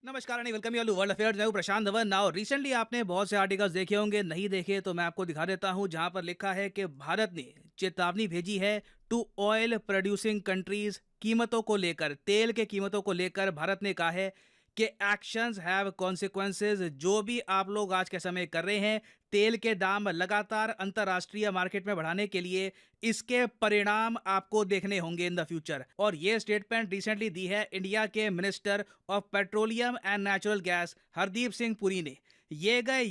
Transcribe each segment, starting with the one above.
नमस्कार and welcome you world affairs. मैं हूं प्रशांत धवन। नाउ रिसेंटली आपने बहुत से आर्टिकल्स देखे होंगे, नहीं देखे तो मैं आपको दिखा देता हूं, जहां पर लिखा है कि भारत ने चेतावनी भेजी है टू ऑयल प्रोड्यूसिंग कंट्रीज। कीमतों को लेकर, तेल के कीमतों को लेकर भारत ने कहा है कि एक्शंस हैव कॉन्सिक्वेंसेज। जो भी आप लोग आज के समय कर रहे हैं, तेल के दाम लगातार अंतर्राष्ट्रीय मार्केट में बढ़ाने के लिए, इसके परिणाम आपको देखने होंगे इन द फ्यूचर। और ये स्टेटमेंट रिसेंटली दी है इंडिया के minister of petroleum and natural gas Hardeep Singh Puri ने। ये गए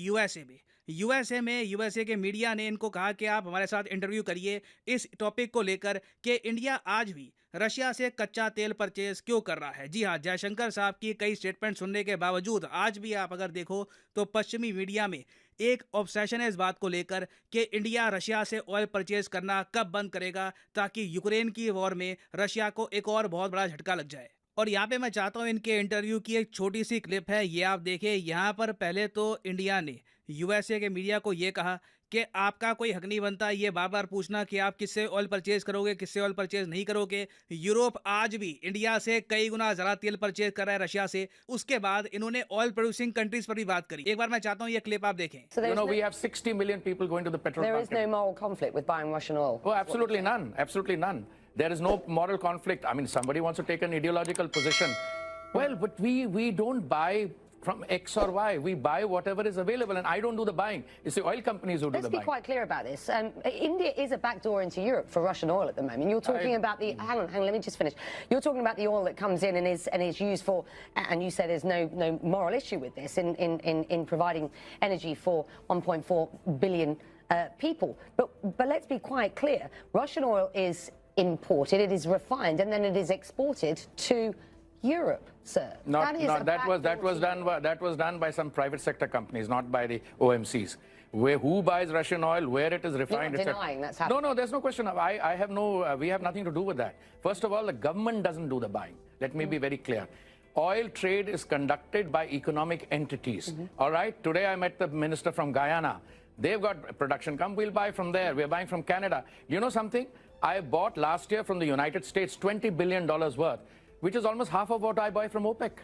यूएसए के मीडिया ने इनको कहा कि आप हमारे साथ इंटरव्यू करिए इस टॉपिक को लेकर कि इंडिया आज भी रशिया से कच्चा तेल परचेज क्यों कर रहा है। जी हाँ, जयशंकर साहब की कई स्टेटमेंट सुनने के बावजूद आज भी आप अगर देखो तो पश्चिमी मीडिया में एक ऑब्सेशन है इस बात को लेकर कि इंडिया रशिया से ऑयल परचेज करना कब बंद करेगा, ताकि यूक्रेन की वॉर में रशिया को एक और बहुत बड़ा झटका लग जाए। और यहाँ पे मैं चाहता हूँ इनके इंटरव्यू की एक छोटी सी क्लिप है, ये आप देखें। यहाँ पर पहले तो इंडिया ने यूएसए के मीडिया को ये कहा कि आपका कोई हक नहीं बनता ये बार बार पूछना कि आप किससे ऑयल परचेज करोगे, किससे ऑयल परचेज नहीं करोगे। यूरोप आज भी इंडिया से कई गुना ज़्यादा तेल परचेज कर रहा है रशिया से। उसके बाद इन्होंने ऑयल प्रोड्यूसिंग कंट्रीज पर भी बात करी। एक बार मैं चाहता हूँ ये क्लिप आप देखें। We have 60 million people going to the petrol There market. is no moral conflict with buying Russian oil. Oh, absolutely none. Absolutely none. There is no moral conflict. I mean, somebody wants to take an ideological position. Well, but we don't buy from X or Y. We buy whatever is available, and I don't do the buying. It's the oil companies who do Let's the be buying. quite clear about this. India is a backdoor into Europe for Russian oil at the moment. You're talking about the hang on, let me just finish. You're talking about the oil that comes in and is used for, and you say there's no moral issue with this in providing energy for 1.4 billion people. But let's be quite clear. Russian oil is imported, it is refined, and then it is exported to Europe, sir. That was done by some private sector companies, not by the OMCs. Who buys Russian oil, where it is refined? You're not denying that's happening. No, there's no question. I have no. We have nothing to do with that. First of all, the government doesn't do the buying. Let me be very clear. Oil trade is conducted by economic entities. All right. Today I met the minister from Guyana. They've got production. Come, we'll buy from there. We're buying from Canada. You know something? I bought last year from the United States $20 billion worth, which is almost half of what I buy from OPEC.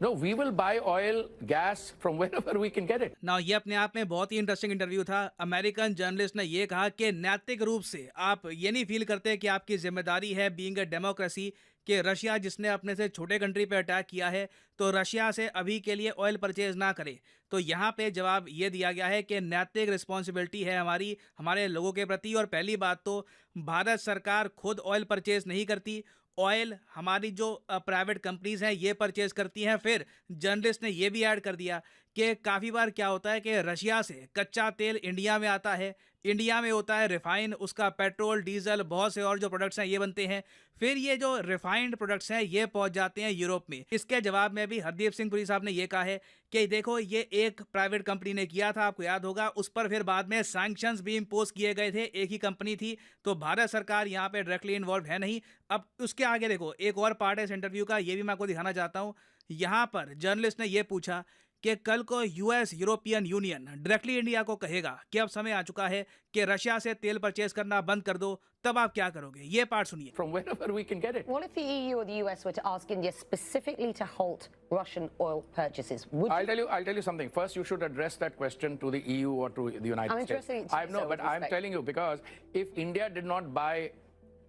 No, we will buy oil, gas from wherever we can get it. ना ये अपने आप में बहुत ही interesting interview था। American journalist ने ये कहा कि नैतिक रूप से आप ये नहीं फील करते कि आपकी जिम्मेदारी है बीइंग अ डेमोक्रेसी कि रशिया जिसने अपने से छोटे कंट्री पे अटैक किया है तो रशिया से अभी के लिए ऑयल परचेज ना करे। तो यहाँ पे जवाब ये दिया गया है कि नैतिक रिस्पॉन्सिबिलिटी है हमारी हमारे लोगों के प्रति। और पहली बात तो भारत सरकार खुद ऑयल परचेज नहीं करती, ऑयल हमारी जो प्राइवेट कंपनीज हैं ये परचेज करती हैं। फिर जर्नलिस्ट ने ये भी ऐड कर दिया कि काफ़ी बार क्या होता है कि रशिया से कच्चा तेल इंडिया में आता है, इंडिया में होता है रिफाइन, उसका पेट्रोल, डीजल, बहुत से और जो प्रोडक्ट्स हैं ये बनते हैं। फिर ये जो रिफाइंड प्रोडक्ट्स हैं ये पहुंच जाते हैं यूरोप में। इसके जवाब में भी हरदीप सिंह पुरी साहब ने ये कहा है कि देखो ये एक प्राइवेट कंपनी ने किया था, आपको याद होगा, उस पर फिर बाद में सैंक्शंस भी इम्पोज किए गए थे, एक ही कंपनी थी। तो भारत सरकार यहाँ पे डायरेक्टली इन्वॉल्व है नहीं। अब उसके आगे देखो एक और पार्ट है इस इंटरव्यू का, ये भी मैं आपको दिखाना चाहता हूँ। यहाँ पर जर्नलिस्ट ने यह पूछा कि कल को US European union directly India को कहेगा कि अब समय आ चुका है कि रशिया से तेल परचेज करना बंद कर दो, तब आप क्या करोगे? ये पार्ट सुनिए। From wherever we can get it. What if the EU or the US were to ask India specifically to halt Russian oil purchases? I'll tell you something. First, you should address that question to the EU or to the United I'm States. addressing it to you, sir, but with I'm respect. telling you because if India did not buy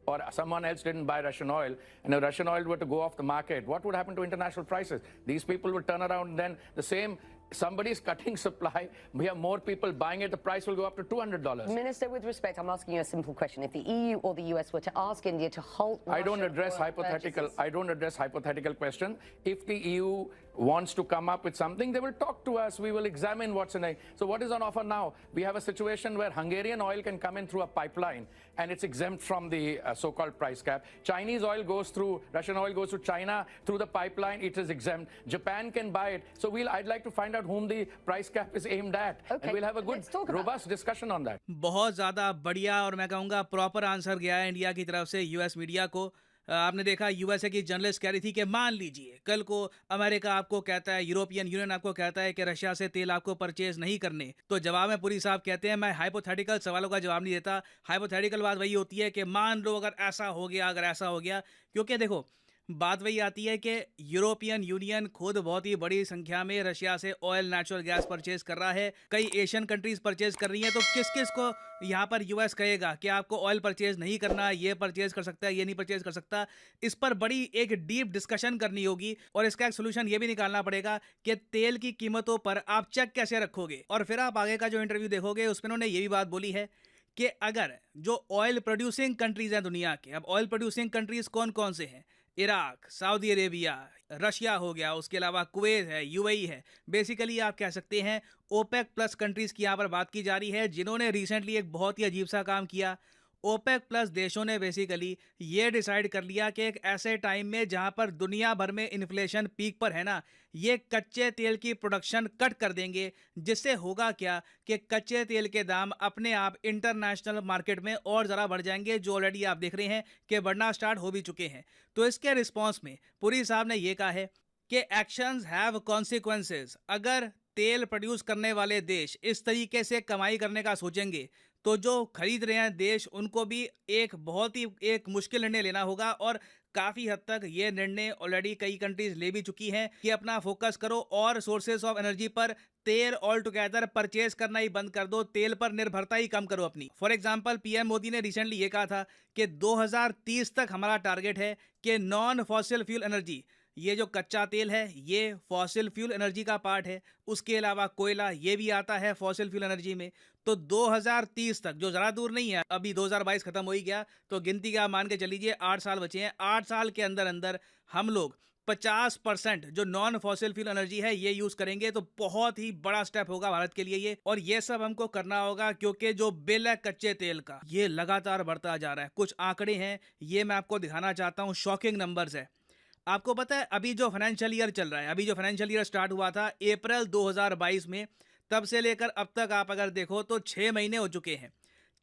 or someone else didn't buy Russian oil, and if Russian oil were to go off the market, what would happen to international prices? These people would turn around and then the same, somebody is cutting supply, we have more people buying it, the price will go up to $200. Minister, with respect, I'm asking you a simple question. If the EU or the US were to ask India to halt I don't Russian address oil hypothetical. purchases- I don't address hypothetical questions. If the EU wants to come up with something, they will talk to us. We will examine what's in it. So what is on offer now? We have a situation where Hungarian oil can come in through a pipeline, and it's exempt from the so-called price cap. Chinese oil goes through, Russian oil goes to China through the pipeline. It is exempt. Japan can buy it. So I'd like to find out whom the price cap is aimed at, Okay, and we'll have a good, let's talk about robust discussion on that. बहुत ज़्यादा बढ़िया और मैं कहूँगा proper answer गया है India की तरफ से यूएस मीडिया को। आपने देखा यूएसए की जर्नलिस्ट कह रही थी कि मान लीजिए कल को अमेरिका आपको कहता है, यूरोपियन यूनियन आपको कहता है कि रशिया से तेल आपको परचेज नहीं करने, तो जवाब में पुरी साहब कहते हैं मैं हाइपोथेटिकल सवालों का जवाब नहीं देता। हाइपोथेटिकल बात वही होती है कि मान लो अगर ऐसा हो गया, अगर ऐसा हो गया। क्योंकि देखो बात वही आती है कि यूरोपियन यूनियन खुद बहुत ही बड़ी संख्या में रशिया से ऑयल नेचुरल गैस परचेज कर रहा है, कई एशियन कंट्रीज परचेज कर रही हैं, तो किस किस को यहाँ पर यूएस कहेगा कि आपको ऑयल परचेज नहीं करना, ये परचेज कर सकता है, ये नहीं परचेज कर सकता। इस पर बड़ी एक डीप डिस्कशन करनी होगी और इसका एक सोल्यूशन ये भी निकालना पड़ेगा कि तेल की कीमतों पर आप चेक कैसे रखोगे। और फिर आप आगे का जो इंटरव्यू देखोगे उसमें उन्होंने ये भी बात बोली है कि अगर जो ऑयल प्रोड्यूसिंग कंट्रीज हैं दुनिया के, अब ऑयल प्रोड्यूसिंग कंट्रीज कौन कौन से हैं, इराक, सऊदी अरेबिया, रशिया हो गया, उसके अलावा कुवैत है, यूएई है, बेसिकली आप कह सकते हैं ओपेक प्लस कंट्रीज की यहाँ पर बात की जा रही है, जिन्होंने रिसेंटली एक बहुत ही अजीब सा काम किया। ओपेक प्लस देशों ने बेसिकली ये डिसाइड कर लिया कि एक ऐसे टाइम में जहां पर दुनिया भर में इन्फ्लेशन पीक पर है ना, ये कच्चे तेल की प्रोडक्शन कट कर देंगे, जिससे होगा क्या कि कच्चे तेल के दाम अपने आप इंटरनेशनल मार्केट में और ज़रा बढ़ जाएंगे, जो ऑलरेडी आप देख रहे हैं कि बढ़ना स्टार्ट हो भी चुके हैं। तो इसके रिस्पॉन्स में पुरी साहब ने ये कहा है कि एक्शंस हैव कॉन्सिक्वेंसेस। अगर तेल प्रोड्यूस करने वाले देश इस तरीके से कमाई करने का सोचेंगे तो जो खरीद रहे हैं देश, उनको भी एक बहुत ही एक मुश्किल निर्णय लेना होगा। और काफ़ी हद तक ये निर्णय ऑलरेडी कई कंट्रीज ले भी चुकी हैं कि अपना फोकस करो और सोर्सेस ऑफ एनर्जी पर, तेल ऑल टुगेदर परचेज करना ही बंद कर दो, तेल पर निर्भरता ही कम करो अपनी। फॉर एग्जांपल पीएम मोदी ने रिसेंटली ये कहा था कि 2030 तक हमारा टारगेट है कि नॉन फॉसिल फ्यूल एनर्जी, ये जो कच्चा तेल है ये फॉसिल फ्यूल एनर्जी का पार्ट है, उसके अलावा कोयला ये भी आता है फॉसिल फ्यूल एनर्जी में। तो 2030 तक, जो ज़रा दूर नहीं है, अभी 2022 खत्म हो ही गया, तो गिनती का मान के चलीजिए 8 साल बचे हैं, 8 साल के अंदर अंदर हम लोग 50% जो नॉन फॉसिल फ्यूल एनर्जी है ये यूज़ करेंगे। तो बहुत ही बड़ा स्टेप होगा भारत के लिए ये, और ये सब हमको करना होगा क्योंकि जो बिल है कच्चे तेल का ये लगातार बढ़ता जा रहा है। कुछ आंकड़े हैं ये मैं आपको दिखाना चाहता हूँ, शॉकिंग नंबर्स है। आपको पता है अभी जो फाइनेंशियल ईयर चल रहा है, अभी जो फाइनेंशियल ईयर स्टार्ट हुआ था अप्रैल 2022 में, तब से लेकर अब तक आप अगर देखो तो 6 महीने हो चुके हैं।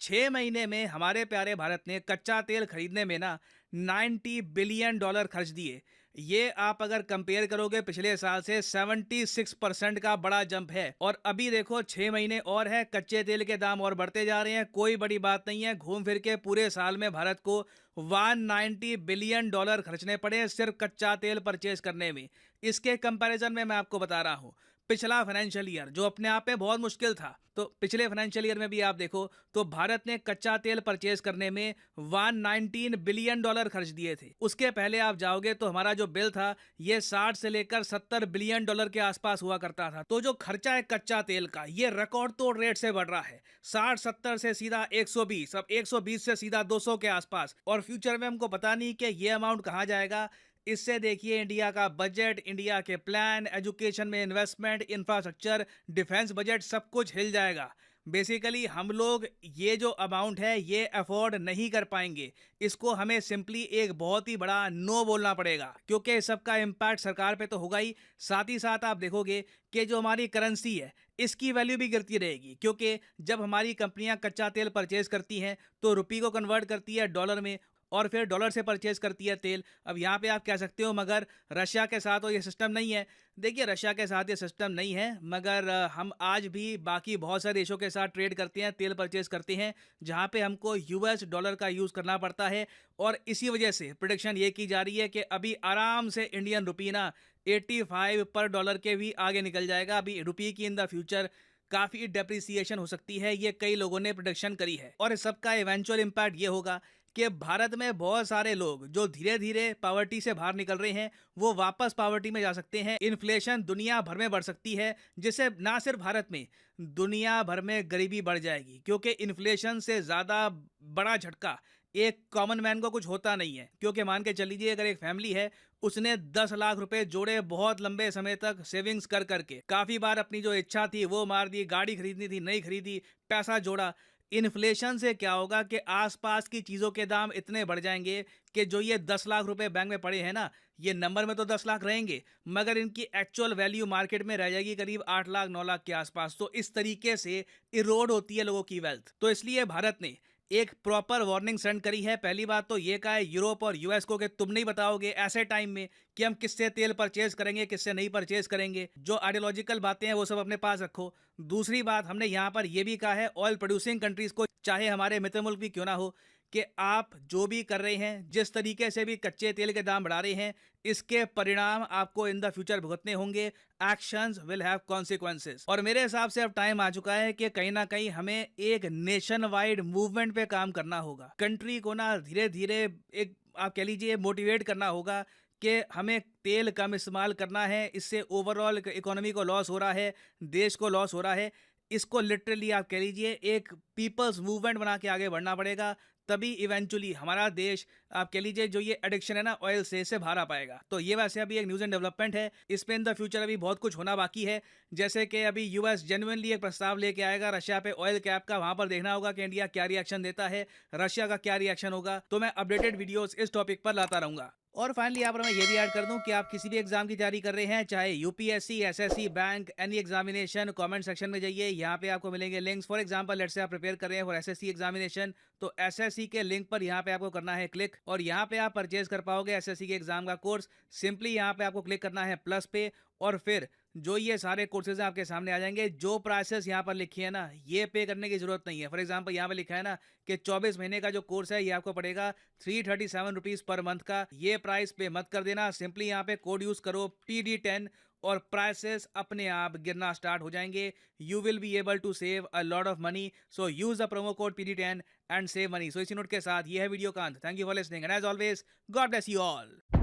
6 महीने में हमारे प्यारे भारत ने कच्चा तेल खरीदने में ना $90 बिलियन खर्च दिए। ये आप अगर कंपेयर करोगे पिछले साल से 76% का बड़ा जंप है। और अभी देखो 6 महीने और है, कच्चे तेल के दाम और बढ़ते जा रहे हैं। कोई बड़ी बात नहीं है, घूम फिर के पूरे साल में भारत को $190 बिलियन खर्चने पड़े सिर्फ कच्चा तेल परचेज करने में। इसके कंपैरिजन में मैं आपको बता रहा हूँ पिछला फाइनेंशियल ईयर जो अपने आप में बहुत मुश्किल था, तो पिछले फाइनेंशियल ईयर में भी आप देखो तो भारत ने कच्चा तेल परचेज करने में $119 बिलियन खर्च दिए थे। उसके पहले आप जाओगे तो हमारा जो बिल था ये 60 से लेकर $70 बिलियन के आसपास हुआ करता था। तो जो खर्चा है कच्चा तेल का ये रिकॉर्ड तोड़ रेट से बढ़ रहा है, 60-70 से सीधा 120, अब 120 से सीधा 200 के आसपास। और फ्यूचर में हमको पता नहीं कि ये अमाउंट कहाँ जाएगा। इससे देखिए इंडिया का बजट, इंडिया के प्लान, एजुकेशन में इन्वेस्टमेंट, इंफ्रास्ट्रक्चर, डिफेंस बजट सब कुछ हिल जाएगा। बेसिकली हम लोग ये जो अमाउंट है ये अफोर्ड नहीं कर पाएंगे। इसको हमें सिंपली एक बहुत ही बड़ा नो बोलना पड़ेगा, क्योंकि सबका इम्पैक्ट सरकार पे तो होगा ही, साथ ही साथ आप देखोगे कि जो हमारी करेंसी है इसकी वैल्यू भी गिरती रहेगी, क्योंकि जब हमारी कंपनियां कच्चा तेल परचेज करती हैं तो रुपये को कन्वर्ट करती है डॉलर में और फिर डॉलर से परचेज करती है तेल। अब यहाँ पे आप कह सकते हो मगर रशिया के साथ तो ये सिस्टम नहीं है। देखिए रशिया के साथ ये सिस्टम नहीं है, मगर हम आज भी बाकी बहुत सारे देशों के साथ ट्रेड करते हैं, तेल परचेज करते हैं, जहाँ पे हमको यूएस डॉलर का यूज़ करना पड़ता है। और इसी वजह से प्रोडिक्शन ये की जा रही है कि अभी आराम से इंडियन रुपी ना 85 पर डॉलर के भी आगे निकल जाएगा। अभी रुपये की इन द फ्यूचर काफ़ी डेप्रिसिएशन हो सकती है, ये कई लोगों ने प्रोडिक्शन करी है। और इस सबका इवेंचुअल इम्पैक्ट ये होगा कि भारत में बहुत सारे लोग जो धीरे धीरे पॉवर्टी से बाहर निकल रहे हैं वो वापस पॉवर्टी में जा सकते हैं। इन्फ्लेशन दुनिया भर में बढ़ सकती है, जिससे ना सिर्फ भारत में, दुनिया भर में गरीबी बढ़ जाएगी, क्योंकि इन्फ्लेशन से ज़्यादा बड़ा झटका एक कॉमन मैन को कुछ होता नहीं है। क्योंकि मान के चलीजिए अगर एक फैमिली है, उसने 10 लाख रुपए जोड़े बहुत लंबे समय तक सेविंग्स कर करके, काफ़ी बार अपनी जो इच्छा थी वो मार दी, गाड़ी खरीदनी थी नहीं खरीदी, पैसा जोड़ा। इन्फ्लेशन से क्या होगा कि आसपास की चीज़ों के दाम इतने बढ़ जाएंगे कि जो ये 10 लाख रुपए बैंक में पड़े हैं ना, ये नंबर में तो 10 लाख रहेंगे, मगर इनकी एक्चुअल वैल्यू मार्केट में रह जाएगी करीब 8 लाख 9 लाख के आसपास। तो इस तरीके से इरोड होती है लोगों की वेल्थ। तो इसलिए भारत ने एक प्रॉपर वार्निंग सेंड करी है। पहली बात तो ये कहा है यूरोप और यूएस को कि तुम नहीं बताओगे ऐसे टाइम में कि हम किससे तेल परचेज करेंगे, किससे नहीं परचेज करेंगे। जो आइडियोलॉजिकल बातें हैं वो सब अपने पास रखो। दूसरी बात हमने यहाँ पर यह भी कहा है ऑयल प्रोड्यूसिंग कंट्रीज को, चाहे हमारे मित्र मुल्क भी क्यों ना हो, कि आप जो भी कर रहे हैं, जिस तरीके से भी कच्चे तेल के दाम बढ़ा रहे हैं, इसके परिणाम आपको इन द फ्यूचर भुगतने होंगे। Actions will have consequences. और मेरे हिसाब से अब टाइम आ चुका है कि कहीं ना कहीं हमें एक नेशन वाइड मूवमेंट पे काम करना होगा। कंट्री को ना धीरे धीरे एक आप कह लीजिए मोटिवेट करना होगा कि हमें तेल कम इस्तेमाल करना है, इससे ओवरऑल इकोनॉमी को लॉस हो रहा है, देश को लॉस हो रहा है। इसको लिटरली आप कह लीजिए एक पीपल्स मूवमेंट बना के आगे बढ़ना पड़ेगा, तभी इवेंचुअली हमारा देश आप कह लीजिए जो ये एडिक्शन है ना ऑयल से, इससे बाहर आ पाएगा। तो ये वैसे अभी एक न्यूज़ एंड डेवलपमेंट है, इसमें इन द फ्यूचर अभी बहुत कुछ होना बाकी है। जैसे कि अभी यूएस जेन्युइनली एक प्रस्ताव लेके आएगा रशिया पे ऑयल कैप का, वहां पर देखना होगा कि इंडिया क्या रिएक्शन देता है, रशिया का क्या रिएक्शन होगा। तो मैं अपडेटेड वीडियोस इस टॉपिक पर लाता रहूंगा। और फाइनली यहाँ पर मैं ये भी ऐड कर दूं कि आप किसी भी एग्जाम की तैयारी कर रहे हैं, चाहे UPSC, SSC, bank, any examination, comment section में जाइए, यहाँ पे आपको मिलेंगे links. For example let's say आप प्रिपेयर कर रहे हैं फॉर एसएससी एग्जामिनेशन, तो एसएससी के लिंक पर यहाँ पे आपको करना है क्लिक, और यहाँ पे आप परचेज कर पाओगे एसएससी के एग्जाम का कोर्स। सिंपली यहाँ पे आपको क्लिक करना है प्लस पे, और फिर जो ये सारे कोर्सेज हैं आपके सामने आ जाएंगे। जो प्राइसेस यहाँ पर लिखी है ना, ये पे करने की जरूरत नहीं है। फॉर एग्जांपल यहाँ पे लिखा है ना कि 24 महीने का जो कोर्स है ये आपको पड़ेगा 337 रुपीज़ पर मंथ का। ये प्राइस पे मत कर देना, सिंपली यहाँ पे कोड यूज करो PD10 और प्राइसेस अपने आप गिरना स्टार्ट हो जाएंगे। You will be able to save a lot of money, so use the promo code PD10 and save money. So इसी नोट के साथ ये है वीडियो का अंत। Thank you for listening and as always God bless you all.